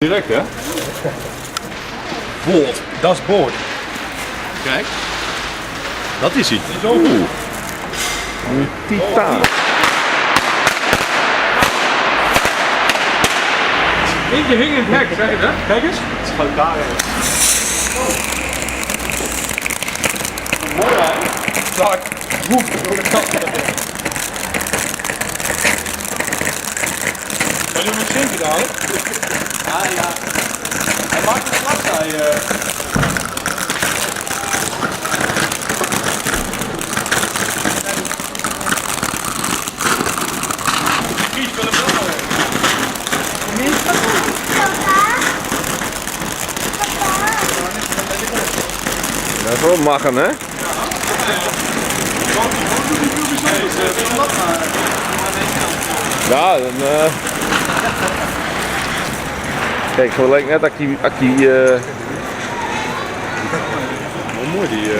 Direct hè? Boord, dat is boord. Kijk. Dat is hij. Zo goed. Een titaan. Eentje hing in het hek, zeg je dat? Kijk eens. Het is gewoon daar. Mooi hè? Zak. Woef, door de kant. Kan je nog zinken dan? Ja. Hij maakt een slag hij. Kies van de blauwe. Dat is wel magen, hè? Ja, dan kijk, gelijk net Akkie. Wel mooi die. Ja.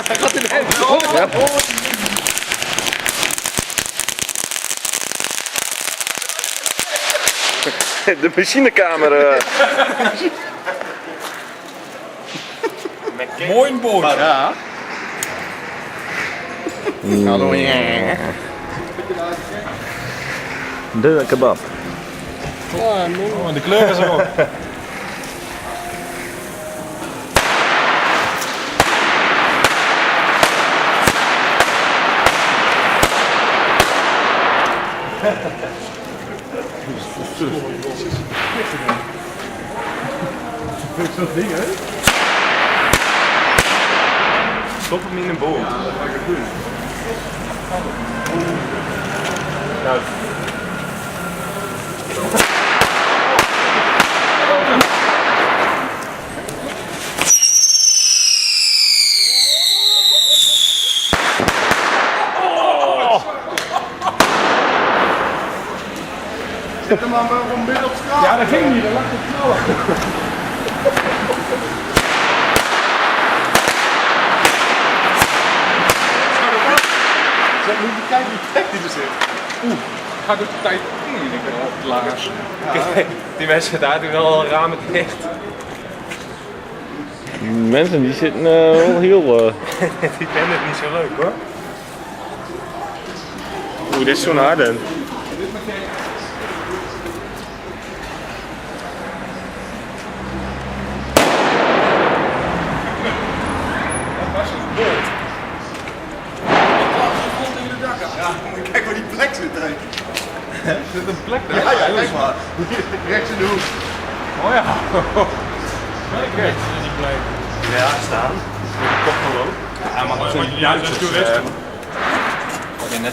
Hij gaat in de hand. De machinekamer. Mooi boord. Ja. Hallo. De kebab. Oh, de kleur is erop. Zo'n ding, hè? Stop hem in een boom. Ja, dat ga ik doen. Nou. Zet hem maar een midden op straat. Ja, dat ging niet, dat lag te knallen. Zet moet je kijken wie plek die er zit. Gaat ook de tijd in, ik ben al te laag. Kijk, die mensen daar doen wel ramen dicht. Die mensen die zitten wel heel. Die vinden het niet zo leuk hoor. Oeh, dit is zo'n harde. Ja, moet je kijken waar die plek zit hè. Er zit een plek daar. Ja, kijk maar. Rechts in de hoek. Oh ja. Kijk, is die plek. Ja, staan. Kop gewoon. Ja, maar zo'n juist toeristen.